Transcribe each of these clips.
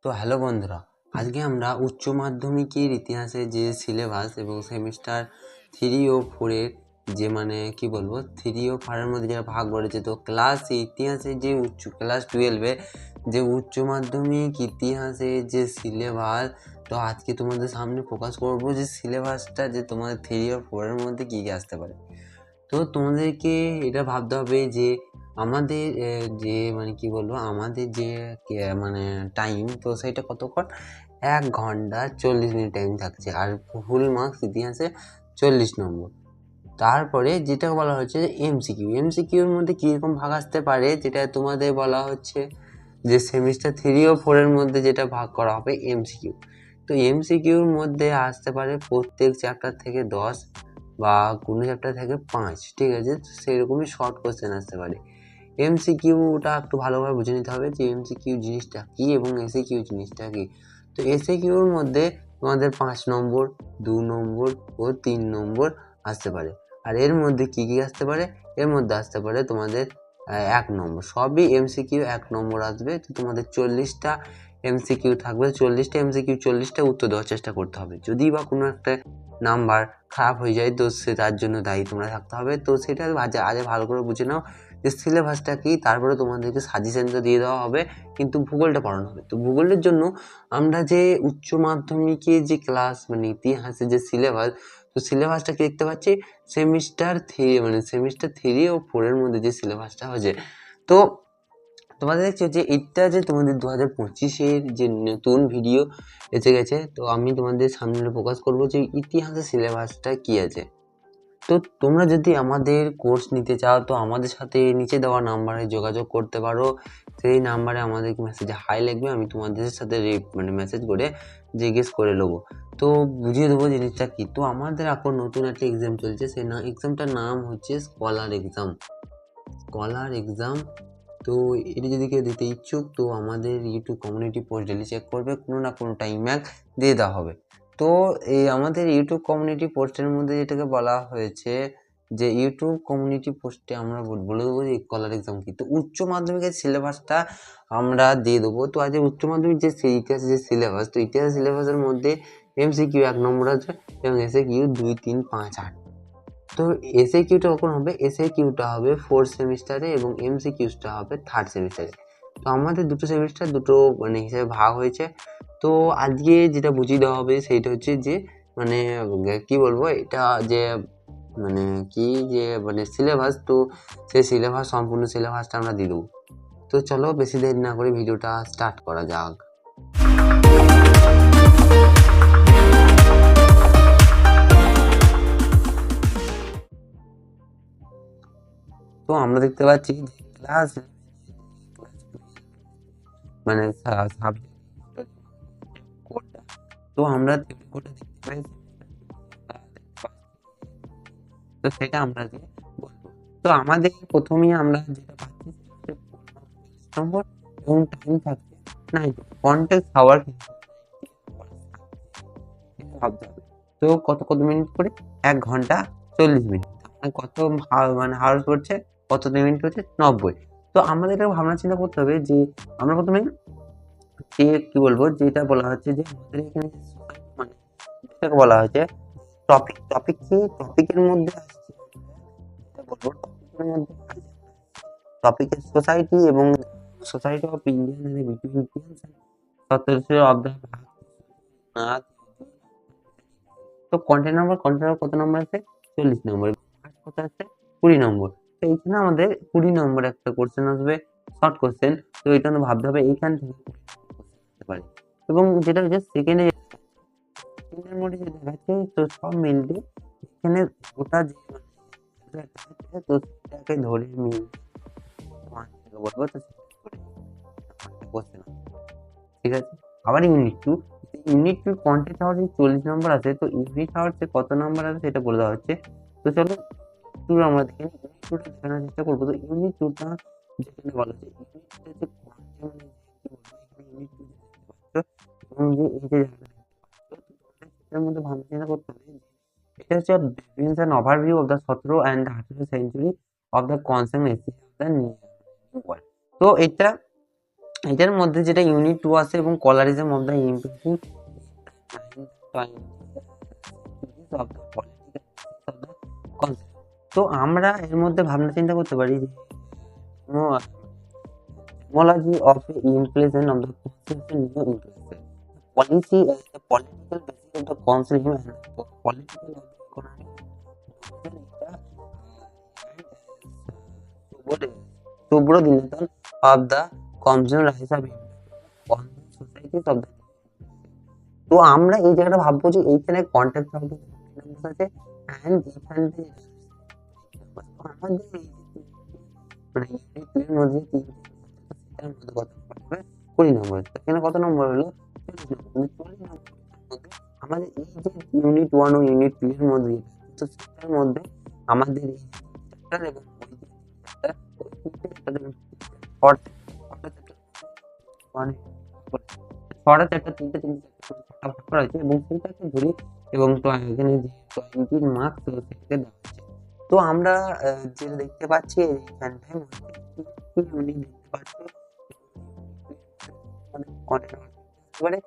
তো হ্যালো বন্ধুরা, আজকে আমরা উচ্চ মাধ্যমিকের ইতিহাসে যে সিলেবাস এবং সেমিস্টার 3 ও 4 এর যে কি বলবো 3 ও 4 এর মধ্যে যেটা ভাগ করেছে, তো ক্লাস ইতিহাসে যে ক্লাস 12-এ যে উচ্চ মাধ্যমিক ইতিহাসে যে সিলেবাস, তো আজকে তোমাদের সামনে ফোকাস করব যে সিলেবাসটা যে তোমাদের 3 ও 4 এর মধ্যে কী কী আসতে পারে। তো তোমাদেরকে এটা ভাবতে হবে যে আমাদের যে কি বলবো আমাদের যে টাইম, তো সেটা কতক্ষণ, 1 ঘন্টা 40 মিনিট টাইম থাকছে, আর ফুল মার্কস ইতিহাসে 40 নম্বর। তারপরে যেটা বলা হচ্ছে এমসিকিউর মধ্যে কীরকম ভাগ আসতে পারে, যেটা তোমাদের বলা হচ্ছে যে সেমিস্টার 3 ও 4 এর মধ্যে যেটা ভাগ করা হবে এমসিকিউ। তো এমসিকিউর মধ্যে আসতে পারে প্রত্যেক চ্যাপ্টার থেকে 10 বা কোনো চ্যাপ্টার থেকে 5, ঠিক আছে। তো সেরকমই শর্ট কোশ্চেন আসতে পারে। এমসিকিউটা একটু ভালোভাবে বুঝে নিতে হবে যে এমসিকিউ জিনিসটা কী এবং এসএকিউ জিনিসটা কী। তো এসএকিউর মধ্যে তোমাদের 5 নম্বর, 2 নম্বর ও 3 নম্বর আসতে পারে। আর এর মধ্যে কী কী আসতে পারে, এর মধ্যে আসতে পারে তোমাদের 1 নম্বর। সবই এমসিকিউ 1 নম্বর আসবে। তো তোমাদের 40টা এমসিকিউ থাকবে, 40টা এমসিকিউ 40টা উত্তর দেওয়ার চেষ্টা করতে হবে। যদি বা কোনো একটা নাম্বার খারাপ হয়ে যায়, তো সে তার জন্য দায়ী তোমরা থাকতে হবে। তো সেটা আগে ভালো করে বুঝে নাও যে সিলেবাসটা কী, তারপরে তোমাদেরকে সাজেশন তো দিয়ে দেওয়া হবে, কিন্তু ভূগোলটা পড়ানো হবে। তো ভূগোলের জন্য আমরা যে উচ্চ মাধ্যমিকে যে ক্লাস ইতিহাসে যে সিলেবাস, তো সিলেবাসটা কি দেখতে পাচ্ছি, সেমিস্টার 3 ও 4 এর মধ্যে যে সিলেবাসটা হয়েছে। তো তোমাদের দেখছো যে এটা যে তোমাদের 2025-এর যে নতুন ভিডিও এসে গেছে, তো আমি তোমাদের সামনে ফোকাস করবো যে ইতিহাসের সিলেবাসটা কী আছে। তো তোমরা যদি আমাদের কোর্স নিতে চাও, তো আমাদের সাথে নিচে দেওয়া নাম্বারে যোগাযোগ করতে পারো। সেই নাম্বারে আমাদেরকে মেসেজে হাই লিখবে, আমি তোমাদের সাথে মেসেজ করে জিজ্ঞেস করে নেবো, তো বুঝিয়ে দেবো জিনিসটা কী। তো আমাদের এখন নতুন একটা এক্সাম চলছে, সেই এক্সামটার নাম হচ্ছে স্কলার এক্সাম। তো এটা যদি কেউ দিতে ইচ্ছুক, তো আমাদের YouTube community post daily check করবে, কোনো না কোনো টাইম দিয়ে দেওয়া হবে। তো এই আমাদের ইউটিউব কমিউনিটি পোস্টের মধ্যে যেটাকে বলা হয়েছে যে ইউটিউব কমিউনিটি পোস্টে আমরা বলে দেবো যে স্কলার এক্সাম কী। তো উচ্চ মাধ্যমিকের সিলেবাসটা আমরা দিয়ে দেবো। তো আজ উচ্চ মাধ্যমিক যে ইতিহাসের যে সিলেবাস, তো ইতিহাস সিলেবাসের মধ্যে এমসিকিউ 1 নম্বর আছে এবং এসএকিউ 2, 3, 5, 8। তো এসএকিউটা কখন হবে, এসএকিউটা হবে 4 সেমিস্টারে এবং এমসিকিউটা হবে 3rd সেমিস্টারে। তো আমাদের দুটো সেমিস্টার দুটো হিসেবে ভাগ হয়েছে। তো আজকে যেটা বুঝিয়ে দেওয়া হবে সেইটা হচ্ছে যে কি বলবো, এটা যে কি যে সিলেবাস, তো সেই সিলেবাস সম্পূর্ণ সিলেবাসটা আমরা দিয়ে দেবো। তো চলো বেশি দেরি না করে ভিডিওটা স্টার্ট করা যাক। তো আমরা দেখতে পাচ্ছি যে ক্লাস কোডটা, তো আমরা কোডটা দেখতে পাই, তো সেটা আমরা দিয়ে বলবো। তো আমাদের প্রথমেই আমরা যেটা পাচ্ছি নম্বর এবং টাইম থাকছে 90। কন্টেক্সট হাওয়ার ভাবতে হবে। তো কত মিনিট করে, 1 ঘন্টা 40 মিনিট, কত হাওয়ার্স করছে, কত মিনিট হচ্ছে 90। তো আমাদের এটা ভাবনা চিন্তা করতে হবে যে আমরা প্রথমে যে কি বলবো, যেটা বলা হচ্ছে যে আমাদের এখানে যেটাকে বলা হয়েছে টপিকের মধ্যে আসছে, যেটা বলবো টপিকের মধ্যে টপিকের সোসাইটি এবং society of Indian of the. তো কন্টেন্ট কত নম্বর আছে, 40 নম্বর, কত আছে 20 নম্বর। তো এইখানে আমাদের 20 নম্বর একটা কোশ্চেন আসবে, শর্ট কোশ্চেন। তো এটা ভাবতে হবে এইখান থেকে আসতে পারে। এবং যেটা হচ্ছে সেকেন্ডের মধ্যে যেটা দেখাচ্ছে, তো সব মিলবে এখানে ওটা যে তো সেটাকে ধরে বলবো, তো কোশ্চেন, ঠিক আছে। আবার ইউনিট টু কন্টেন্ট হাওয়ার 40 নম্বর আছে, তো ইউনিট হাওয়ার কত নম্বর আছে সেটা বলে দেওয়া হচ্ছে। তো চলো টু আমরা দেখে ইউনিট টুটা দেখানোর চেষ্টা করবো। তো ইউনিট টুটা যেখানে বলা হচ্ছে এবং যে এই যে এটার মধ্যে ভাবনা চিন্তা করতে হবে, এটা হচ্ছে brings an overview of the 17 and 18th century of the consumer of the new world। তো এটা এটার মধ্যে যেটা ইউনিট 2 আছে এবং কলারিজম অফ দ্য ইম্প্রেসিভ তো আমরা এর মধ্যে ভাবনা চিন্তা করতে পারি যে etymology of the implementation of the concept new implementation policy as the political basis of the concept and political of the economic subordination of the consumer rights of on the societies of the তো আমরা এই জায়গাটা ভাববো যে এইখানে contact আছে and এখানে আমাদের এই মানে ইউনিটের মধ্যে সেটার মধ্যে কত হবে 20 নম্বর। এখানে কত নম্বর হলো 40 নম্বর। আমাদের এই যে ইউনিট 1 ও ইউনিট 2 এর মধ্যে তো সেটার মধ্যে আমাদের এই চ্যাপ্টার এবং ওই যে চ্যাপ্টার ওই চ্যাপ্টারের মানে ছটা চ্যাপ্টার তিনটে ভাগ করা হয়েছে এবং সেইটাকে ধরি এবং এখানে যে 20 মার্কস সেটাকে দেওয়া হয়েছে। তো আমরা যেটা দেখতে পাচ্ছি এইখানটায় ইউনিট দেখতে পাচ্ছি এবারে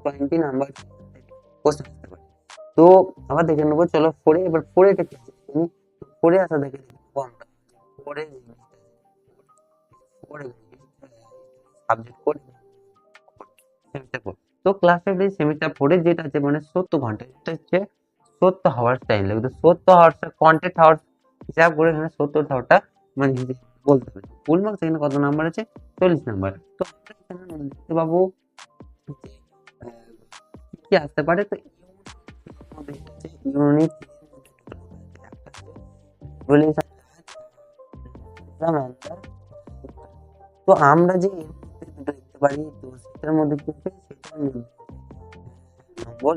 20 নাম্বার কোশ্চেন আসতে পারে। তো আবার দেখে নেবো, চলো 4 এবার 4 এটা কি আছে 4 আসা দেখে দেখবো আমরা 4 সাবজেক্ট করে সেমিস্টার 4। তো ক্লাস 5 সেমিস্টার 4 যেটা আছে মানে 70 ঘন্টা, এটা হচ্ছে 70 আওয়ার্স টাইম লাগবে। তো 70 আওয়ার্স কন্টেন্ট আওয়ার্স হিসাব করে এখানে 70 আওয়ারটা মানে বলতে হবে। ফুল মার্কস এখানে কত নাম্বার আছে 40 নাম্বার। তো এখানে দেখতে পাবো কি আসতে পারে। তো ইউনিট তো আমরা যে দেখতে পারি তো সেটার মধ্যে কি হচ্ছে সেটার মধ্যে নম্বর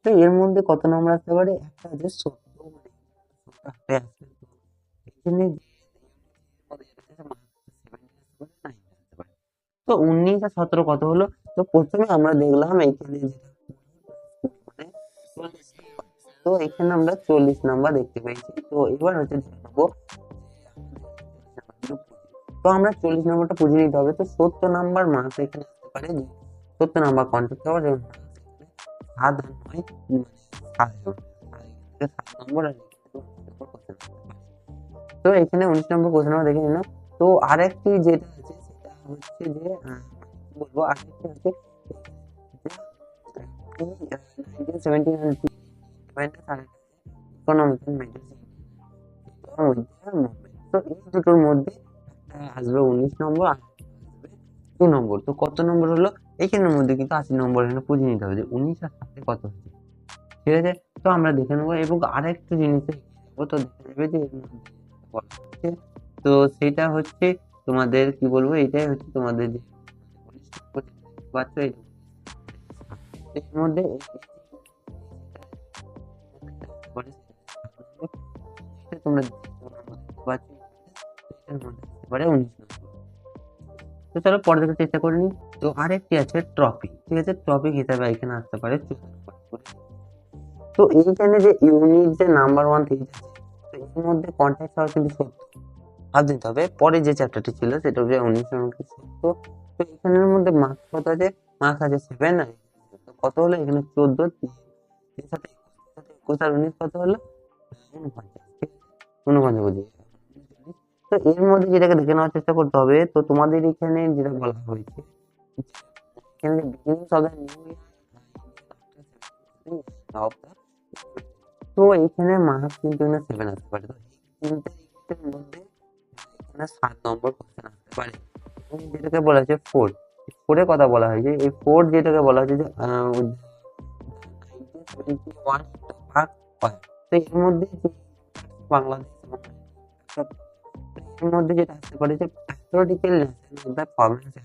তো এর মধ্যে কত নম্বর আসতে পারে একটা আছে 70 এখানে তো 19 আর 17 কত হলো। তো প্রথমে আমরা দেখলাম এইখানে তো এখানে আমরা 40 নাম্বার দেখতে পেয়েছি। তো এবার হচ্ছে দেখবো তো আমরা 40 নাম্বারটা বুঝে নিতে হবে। তো 70 নাম্বার মার্কস এখানে আসতে পারে 70 নাম্বার কন্ট্যাক্ট আওয়ার এবং 7 নম্বর। তো এখানে 19 নম্বর কোশ্চেন আমরা দেখে নিলাম। তো আরেকটি যেটা আছে সেটা হচ্ছে যে বলবো আরেকটি হচ্ছে 1970 তো এই দুটোর মধ্যে আসবে 19 নম্বর আর 2 নম্বর। তো কত নম্বর হলো এইখানের মধ্যে কিন্তু 80 নম্বর এখানে বুঝে নিতে হবে যে 19 আর 7 কত হচ্ছে, ঠিক আছে। তো আমরা দেখে নেবো এবং আরেকটা জিনিসে তো দেখে নেবে যে তো সেটা হচ্ছে তোমাদের কি বলবো এটাই হচ্ছে তোমাদের যে এর মধ্যে তোমরা তো চলো পরে দেখে চেষ্টা করে নি। তো আরেকটি আছে টপিক, ঠিক আছে, টপিক হিসাবে এখানে আসতে পারে। তো এইখানে যে ইউনিট যে নাম্বার 1 থেকে তো এর মধ্যে কন্ট্যাক্ট হওয়ার কিন্তু 70 ভাব দিতে হবে। পরে যে চ্যাপ্টারটি ছিল সেটা হচ্ছে 19 নম্বর 70। তো এখানের মধ্যে মার্কস কত আছে মার্কস আছে 7 আর কত হলো এখানে 14 3 সাথে 21 আর 19 কত হলো 49 বুঝি। তো এর মধ্যে যেটাকে দেখে নেওয়ার চেষ্টা করতে হবে। তো তোমাদের এখানে যেটা বলা হয়েছে এখানে beginning of the new year তো এইখানে মার্কস কিন্তু এখানে 7 আসতে পারে। তো তিনটের মধ্যে এখানে 7 নম্বর কোশ্চেন আসতে পারে এবং যেটাকে বলা হয়েছে 4 এর কথা বলা হয়েছে। এই 4 যেটাকে বলা হয়েছে যে 1971 ভাগ হয়। তো এর মধ্যে যে বাংলাদেশ এর মধ্যে যেটা আসতে পারে যে প্যাথোলজিক্যাল ন্যাশনাল বা পারমানেন্ট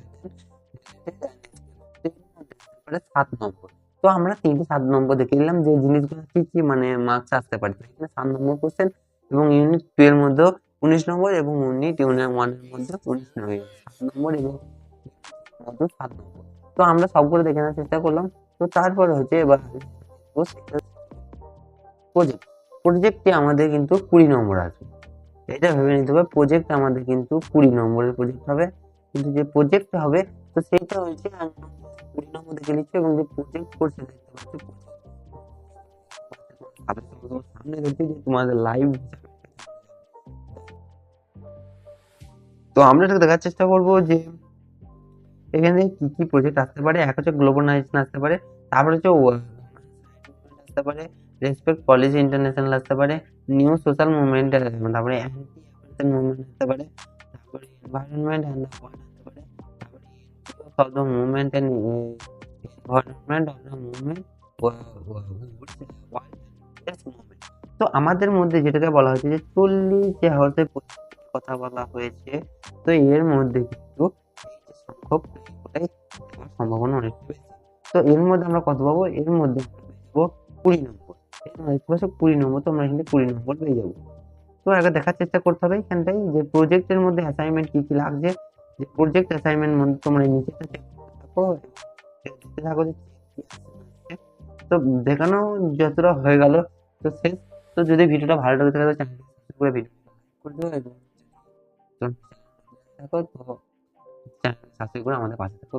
7 নম্বর। তো আমরা 7 নম্বর দেখে নিলাম যে জিনিসগুলো কি কি মানে মার্কস আসতে পারে। এখানে 7 নম্বর কোশ্চেন এবং ইউনিট 2 এর মধ্যে 19 নম্বর এবং ইউনিট 1 এর মধ্যে 19 নম্বর 7 নম্বর এবং 7 নম্বর। তো আমরা সবগুলো দেখে নেওয়ার চেষ্টা করলাম। তো তারপরে হচ্ছে এবার প্রজেক্ট। প্রজেক্টে আমাদের কিন্তু 20 নম্বর আসবে। এটা ভেবে নিতে হবে, প্রজেক্ট আমাদের কিন্তু 20 নম্বরের প্রজেক্ট হবে, কিন্তু যে প্রজেক্ট হবে তো সেইটা হয়েছে 20 নম্বর দেখে নিচ্ছে, এবং যে প্রজেক্ট করছে দেখতে পাচ্ছি সামনে দেখছি যে তোমাদের লাইভ। তো আমরা এটা দেখার চেষ্টা করবো যে এখানে কি কি প্রজেক্ট আসতে পারে। এক হচ্ছে গ্লোবালাইজেশন আসতে পারে, তারপরে হচ্ছে আসতে পারে, রেসপেক্ট পলিসি ইন্টারন্যাশনাল আসতে পারে, নিউ সোশ্যাল মুভমেন্ট, তারপরে অ্যান্টি মুভমেন্ট আসতে পারে, তারপরে এনভায়রনমেন্ট অ্যান্ড দ্য ওয়ার্ল্ড আসতে পারে, তারপরে of the movement and environment of the movement movement. তো আমাদের মধ্যে যেটাকে বলা হয়েছে যে 40 যে হতে কথা বলা হয়েছে, তো এর মধ্যে কিন্তু সংখ্যক ওটাই সম্ভাবনা অনেকটা বেশি। তো এর মধ্যে আমরা কত পাবো, এর মধ্যে পাবো 20 নম্বর। 20 নম্বর, তো আমরা এখানে 20 নম্বর পেয়ে যাবো। তো আগে দেখার চেষ্টা করতে হবে এখানটাই যে প্রজেক্টের মধ্যে অ্যাসাইনমেন্ট কি কি লাগছে, যে প্রজেক্ট অ্যাসাইনমেন্ট মধ্যে তোমরা নিচেটা চেক করতে থাকো, দেখতে থাকো যে তো দেখানো যতটা হয়ে গেল তো শেষ। তো যদি ভিডিওটা ভালো লাগে তাহলে চ্যানেলটা সাবস্ক্রাইব করে ভিডিও করে দিও, এবং থাকো তো চ্যানেল সাবস্ক্রাইব করে আমাদের পাশে থাকো।